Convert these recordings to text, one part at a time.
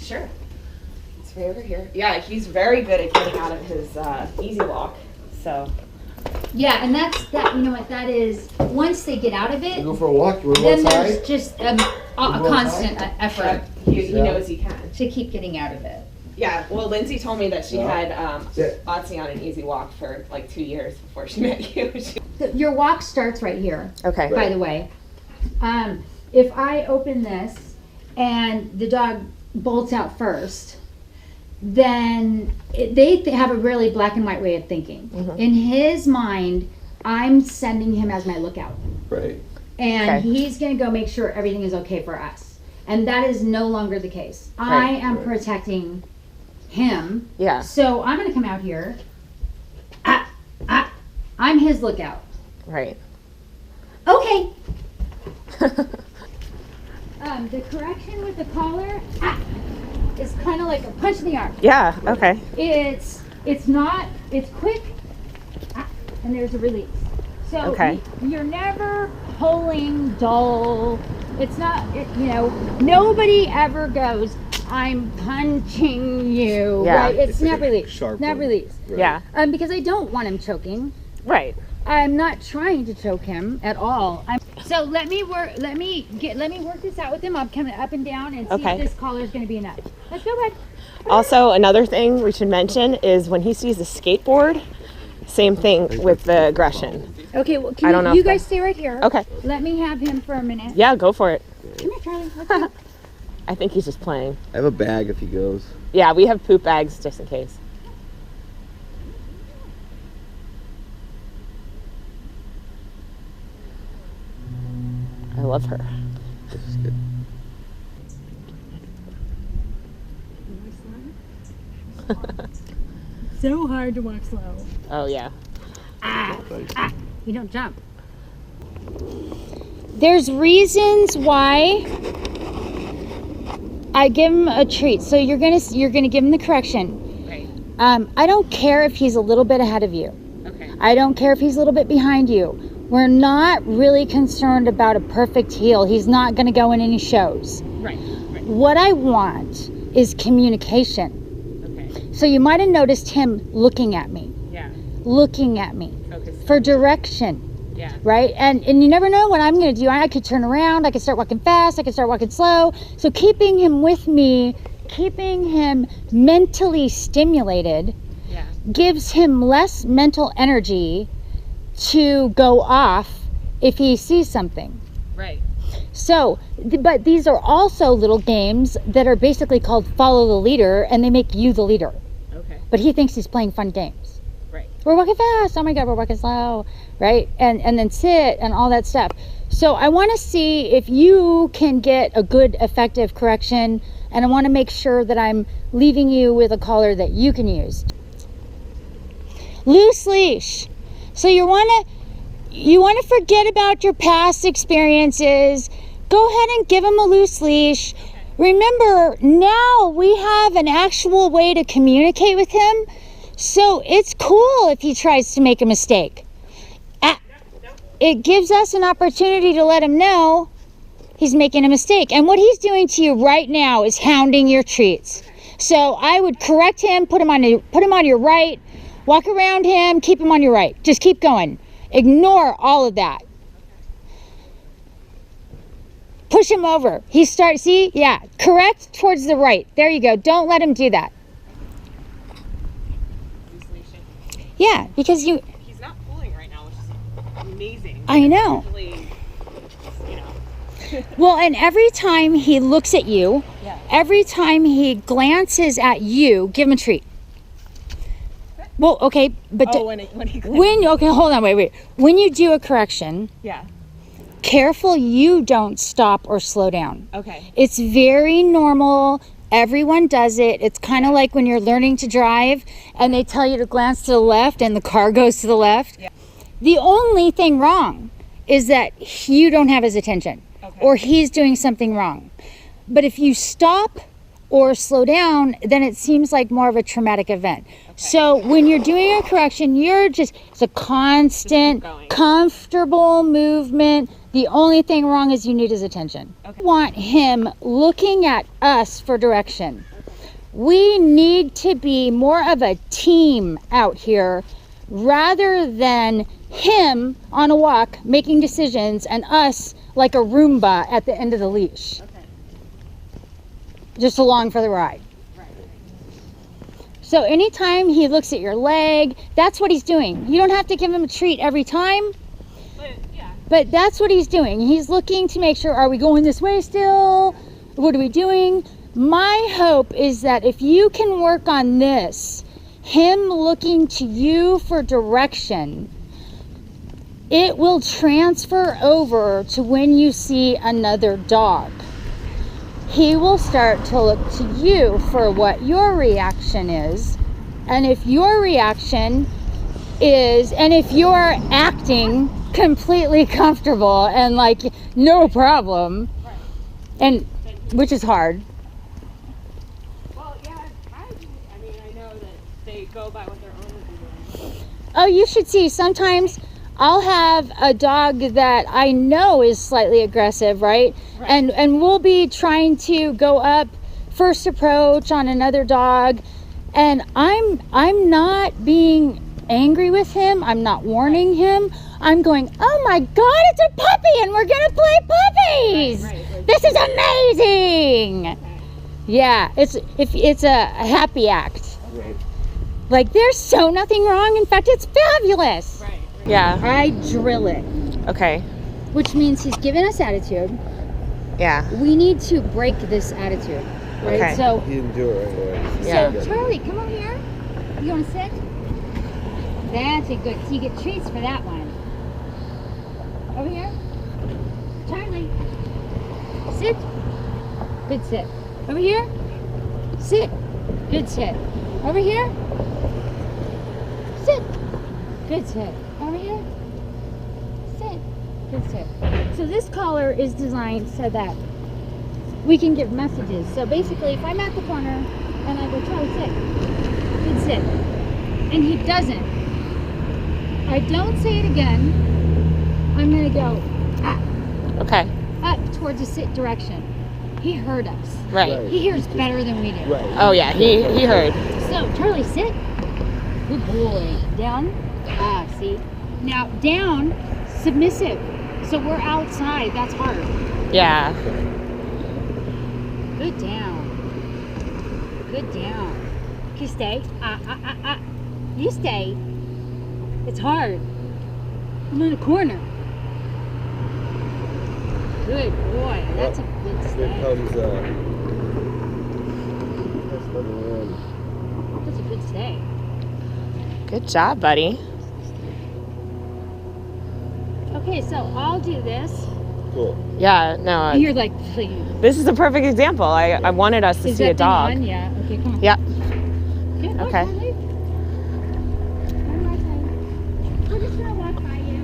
Sure. It's way over here. Yeah, he's very good at getting out of his easy walk. So. Yeah, and that's that. You know what that is? Once they get out of it, You go for a walk. You want to go then outside? there's just a constant effort He knows he can. to keep getting out of it. Yeah, well, Lindsay told me that she had Otzi on an easy walk for like 2 years before she met you. Your walk starts right here. Okay. By the way, if I open this and the dog bolts out first, then they have a really black and white way of thinking. In his mind, I'm sending him as my lookout. Right. And he's going to go make sure everything is okay for us. And that is no longer the case. I am protecting him. Yeah. So I'm going to come out here. I'm his lookout. Right. Okay. The correction with the collar is kind of like a punch in the arm. Yeah, okay. It's quick, and there's a release. So you're never pulling dull. It's not, nobody ever goes, I'm punching you. Yeah. Right? It's not like a release. sharp Not one. release. Right. Yeah. Because I don't want him choking. Right. I'm not trying to choke him at all. So let me work this out with him. I'm coming up and down and see if this collar is going to be enough. Let's go, bud. Also, another thing we should mention is when he sees a skateboard, same thing with the aggression. Okay, well, I don't know you if guys stay right here. Okay. Let me have him for a minute. Yeah, go for it. Come here, Charlie. Let's go. I think he's just playing. I have a bag if he goes. Yeah, we have poop bags just in case. I love her. This is good. So hard to walk slow. Oh, yeah. You don't jump. There's reasons why I give him a treat. So you're gonna give him the correction. Right. I don't care if he's a little bit ahead of you. Okay. I don't care if he's a little bit behind you. We're not really concerned about a perfect heel. He's not going to go in any shows. Right. What I want is communication. Okay. So you might have noticed him looking at me. Yeah. Looking at me. Focus. For direction. Yeah. Right? And you never know what I'm going to do. I could turn around. I could start walking fast. I could start walking slow. So keeping him with me, keeping him mentally stimulated, gives him less mental energy to go off if he sees something. Right. So, but these are also little games that are basically called follow the leader, and they make you the leader. Okay. But he thinks he's playing fun games. Right. We're walking fast. Oh my God, we're walking slow. Right? And then sit and all that stuff. So I want to see if you can get a good, effective correction, and I want to make sure that I'm leaving you with a collar that you can use. Loose leash. So you want to forget about your past experiences. Go ahead and give him a loose leash. Remember, now we have an actual way to communicate with him. So it's cool if he tries to make a mistake. It gives us an opportunity to let him know he's making a mistake. And what he's doing to you right now is hounding your treats. So I would correct him, put him on your right, walk around him, keep him on your right. Just keep going. Ignore all of that. Push him over. He starts, see? Yeah. Correct towards the right. There you go. Don't let him do that. Yeah, because He's not pulling right now, which is amazing. I know. Usually, Well, and every time he looks at you, every time he glances at you, give him a treat. Well, okay, but when he okay, hold on, wait. When you do a correction, careful you don't stop or slow down. Okay. It's very normal. Everyone does it. It's kind of like when you're learning to drive and they tell you to glance to the left and the car goes to the left. Yeah. The only thing wrong is that you don't have his attention or he's doing something wrong. But if you stop or slow down, then it seems like more of a traumatic event. So when you're doing a correction, it's a constant, comfortable movement. The only thing wrong is you need his attention. You want him looking at us for direction. We need to be more of a team out here rather than him on a walk making decisions and us like a Roomba at the end of the leash. Okay. Just along for the ride. Right. So anytime he looks at your leg, that's what he's doing. You don't have to give him a treat every time, but that's what he's doing. He's looking to make sure, are we going this way still? What are we doing? My hope is that if you can work on this, him looking to you for direction, it will transfer over to when you see another dog. He will start to look to you for what your reaction is. And if your reaction is, and if you're acting completely comfortable and like no problem, and which is hard. Well, yeah, I mean, I know that they go by what their owners are doing. Oh, you should see. Sometimes I'll have a dog that I know is slightly aggressive, right? And we'll be trying to go up first approach on another dog, and I'm not being angry with him. I'm not warning him. I'm going, oh my God, it's a puppy, and we're gonna play puppies. Right. This is amazing. Yeah, it's a happy act. Right. Like there's so nothing wrong. In fact, it's fabulous. Right. Yeah. I drill it, Okay. which means he's giving us attitude. Yeah. We need to break this attitude, right? Okay. So, He didn't do it right away. Yeah. so Charlie, come over here. You want to sit? That's a good. So you get treats for that one. Over here, Charlie. Sit. Good sit. Over here. Sit. Good sit. Over here. Sit. Good sit. Over here. Sit. Good sit. So this collar is designed so that we can give messages. So basically, if I'm at the corner and I go, Charlie, sit. Good sit. And he doesn't. I don't say it again. I'm going to go Okay. up towards the sit direction. He heard us. Right. He hears better than we do. Right. Oh yeah, he heard. So, Charlie, sit. Good boy. Down. See? Now, down, submissive. So we're outside. That's hard. Yeah. Good down. Good down. Okay, stay. You stay. It's hard. I'm in a corner. Good boy. That's a good Here stay. comes that's another one. That's a good stay. Good job, buddy. Okay, so I'll do this. Cool. Yeah. No. You're like, please. This is a perfect example. I wanted us to Is see that a dog. thing on? Yeah. Okay, come on. Yeah. Good. Oh, Okay. Charlie. One more time. I'm just gonna walk by you.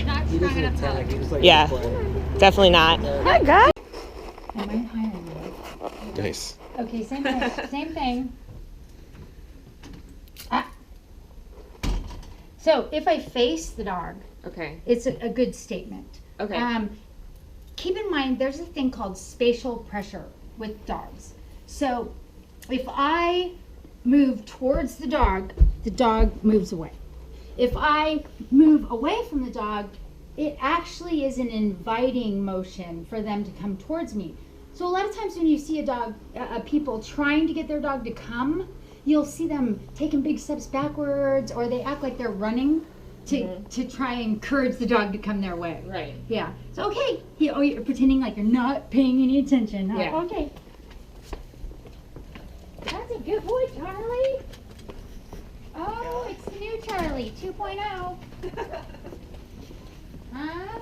Not strong enough attack. He just like Yeah. Definitely not. Hi, guys. Am I hiring you? Nice. Okay, same thing. Same thing. So if I face the dog, Okay. it's a good statement. Okay. Keep in mind, there's a thing called spatial pressure with dogs. So if I move towards the dog moves away. If I move away from the dog, it actually is an inviting motion for them to come towards me. So a lot of times when you see a dog, people trying to get their dog to come, you'll see them taking big steps backwards, or they act like they're running to try and encourage the dog to come their way. Right. Yeah. So okay, you're pretending like you're not paying any attention. Huh? Yeah. Okay. That's a good boy, Charlie. Oh, it's the new Charlie 2.0. Huh?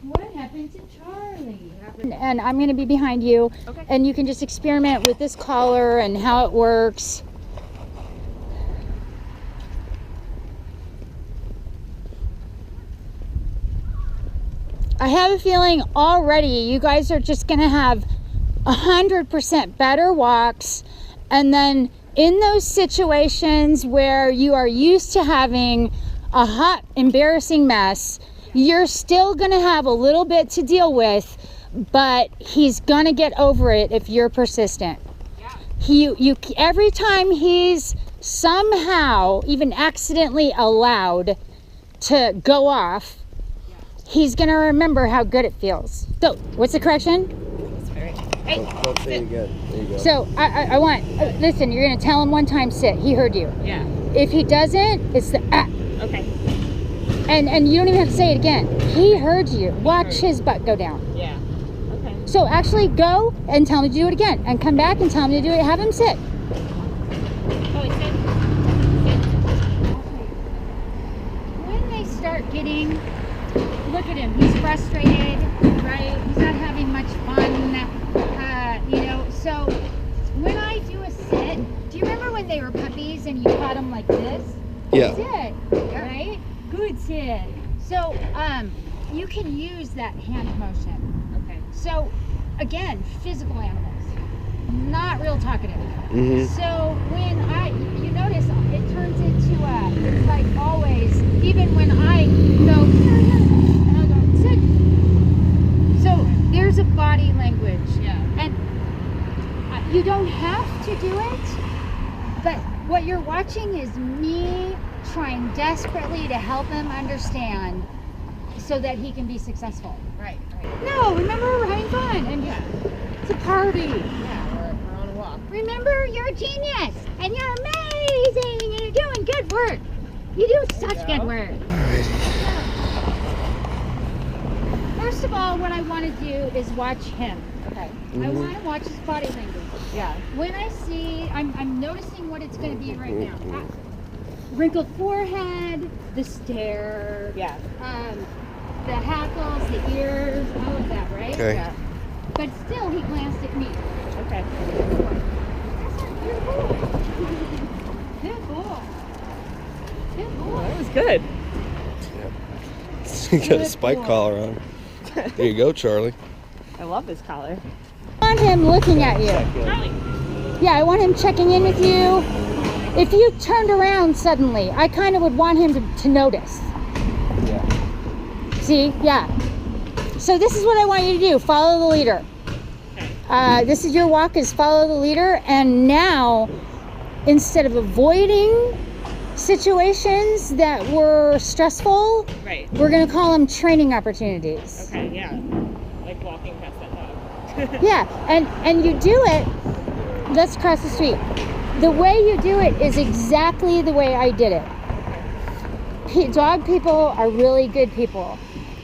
What happened to Charlie? And I'm going to be behind you, Okay. and you can just experiment with this collar and how it works. I have a feeling already you guys are just going to have 100% better walks, and then in those situations where you are used to having a hot, embarrassing mess, You're still gonna have a little bit to deal with, but he's gonna get over it if you're persistent. You every time he's somehow even accidentally allowed to go off, he's gonna remember how good it feels. So what's the correction? Hey. Don't say it again. There you go. So I want, listen, you're gonna tell him one time sit. He heard you. Yeah. If he doesn't, it's the Okay. and you don't even have to say it again. He heard you. Watch his butt go down. Yeah. Okay. So actually go and tell him to do it again, and come back and tell him to do it. Have him sit. Oh, it's good. When they start getting, look at him. He's frustrated, right? He's not having much fun. So when I do a sit, do you remember when they were puppies and you caught them like this? Yeah. Sit, right? Good sit. So you can use that hand motion. Okay. So again, physical animals, not real talkative. Mm-hmm. So when you notice it turns into it's like always, even when I go here, and I go sit. So there's a body language. Yeah. And you don't have to do it, but what you're watching is me trying desperately to help him understand so that he can be successful. Right. No, remember, we're having fun, and it's a party. Yeah, we're on a walk. Remember, you're a genius, and you're amazing, and you're doing good work. You do such good work. First of all, what I want to do is watch him. Okay. I want to watch his body language. Yeah. When I see, I'm noticing what it's going to be right now. Wrinkled forehead, the stare, Yeah. the hackles, the ears, all of that, right? Okay. Yeah. But still, he glanced at me. Okay. Good boy. Good boy. Good boy. That was good. You got a spike collar on. There you go, Charlie. I love this collar. I want him looking at you. Yeah, I want him checking in with you. If you turned around suddenly, I kind of would want him to notice. Yeah. See? Yeah. So this is what I want you to do. Follow the leader. This is your walk, is follow the leader. And now, instead of avoiding situations that were stressful, Right. we're going to call them training opportunities. Okay, yeah. Like walking past that dog. Yeah, and you do it, let's cross the street. The way you do it is exactly the way I did it. Dog people are really good people.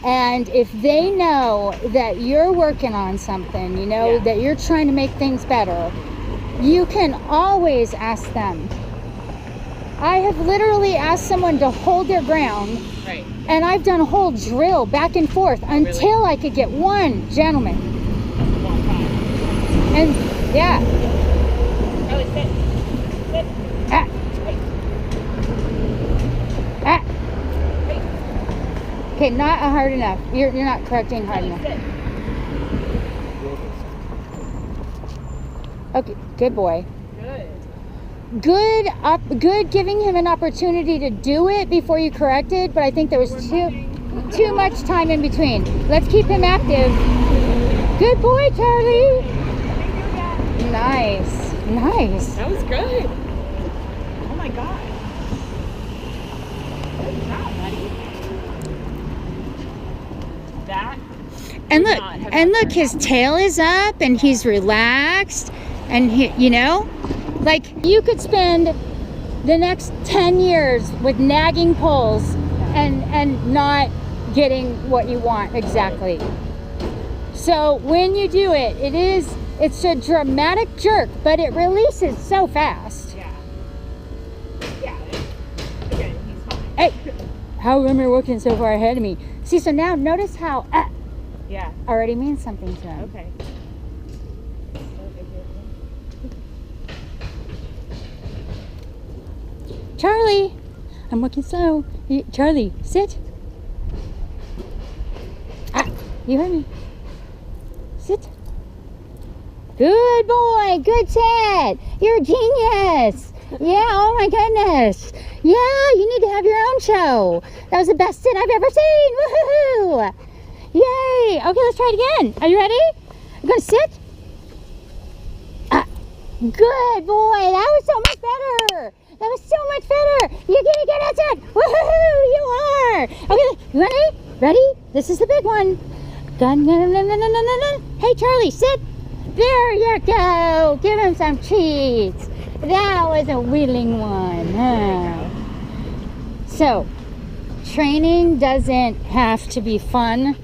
And if they know that you're working on something, that you're trying to make things better, you can always ask them. I have literally asked someone to hold their ground, Right. and I've done a whole drill back and forth until I could get one gentleman. Long time. And yeah. Oh, it's it. Sit. Ah. Ah. Okay, not hard enough. You're not correcting hard enough. Sit. Okay, good boy. Good. Good giving him an opportunity to do it before you correct it, but I think there was too much time in between. Let's keep him active. Good boy, Charlie. Nice. That was good. Oh my God. Good job, buddy. That. And look, his tail is up and he's relaxed, and like you could spend the next 10 years with nagging poles and not getting what you want exactly. So when you do it, it's a dramatic jerk, but it releases so fast. Yeah. Yeah. Again, he's fine. Hey, how come you're working so far ahead of me? See, so now notice how Yeah. already means something to him. Okay. Charlie, I'm working slow. Charlie, sit. You heard me. Sit. Good boy. Good sit. You're a genius. Yeah, oh my goodness. Yeah, you need to have your own show. That was the best sit I've ever seen. Woohoo! Yay! Okay, let's try it again. Are you ready? You gonna sit? Good boy. That was so much better. That was so much better. You're gonna get it sit. Woohoo! You are. Okay, you ready? Ready? This is the big one. Gun. Hey, Charlie, sit. There you go. Give him some treats. That was a willing one. Huh? So, training doesn't have to be fun,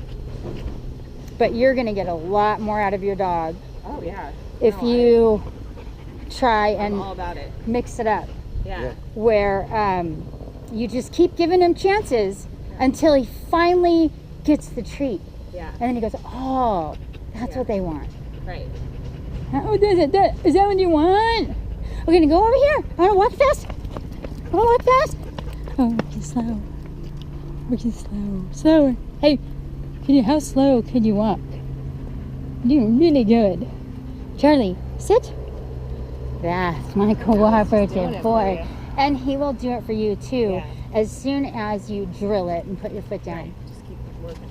but you're going to get a lot more out of your dog Oh yeah. if No, you try I'm and all about it. mix it up, Yeah. where you just keep giving him chances until he finally gets the treat. Yeah. And then he goes, oh, that's what they want. Right. Oh, is that what you want? We're gonna go over here. I wanna walk fast. I wanna walk fast. Oh, working slow. Working slow. Slower. Hey, how slow can you walk? You're doing really good. Charlie, sit. That's my cooperative boy. And he will do it for you too, Yeah. as soon as you drill it and put your foot down. Just keep working.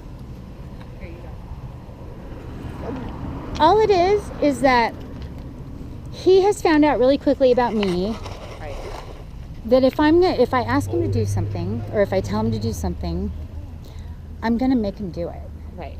Here you go. All it is that he has found out really quickly about me Right. that if I ask him to do something, or if I tell him to do something, I'm gonna make him do it. Right.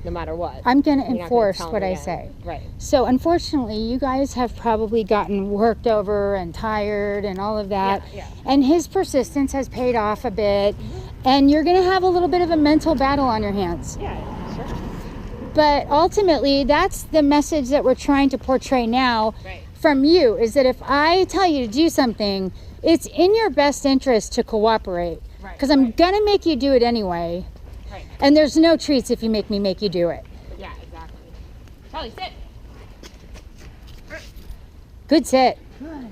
No matter what. I'm gonna You're not gonna enforce tell him what I again. say. Right. So unfortunately, you guys have probably gotten worked over and tired and all of that. Yeah. And his persistence has paid off a bit, and you're gonna have a little bit of a mental battle on your hands. Yeah. Sure. But ultimately, that's the message that we're trying to portray now Right. from you, is that if I tell you to do something, it's in your best interest to cooperate. Right. Because I'm gonna make you do it anyway. Right. And there's no treats if you make you do it. Yeah. Exactly. Charlie, sit. Good sit. Good.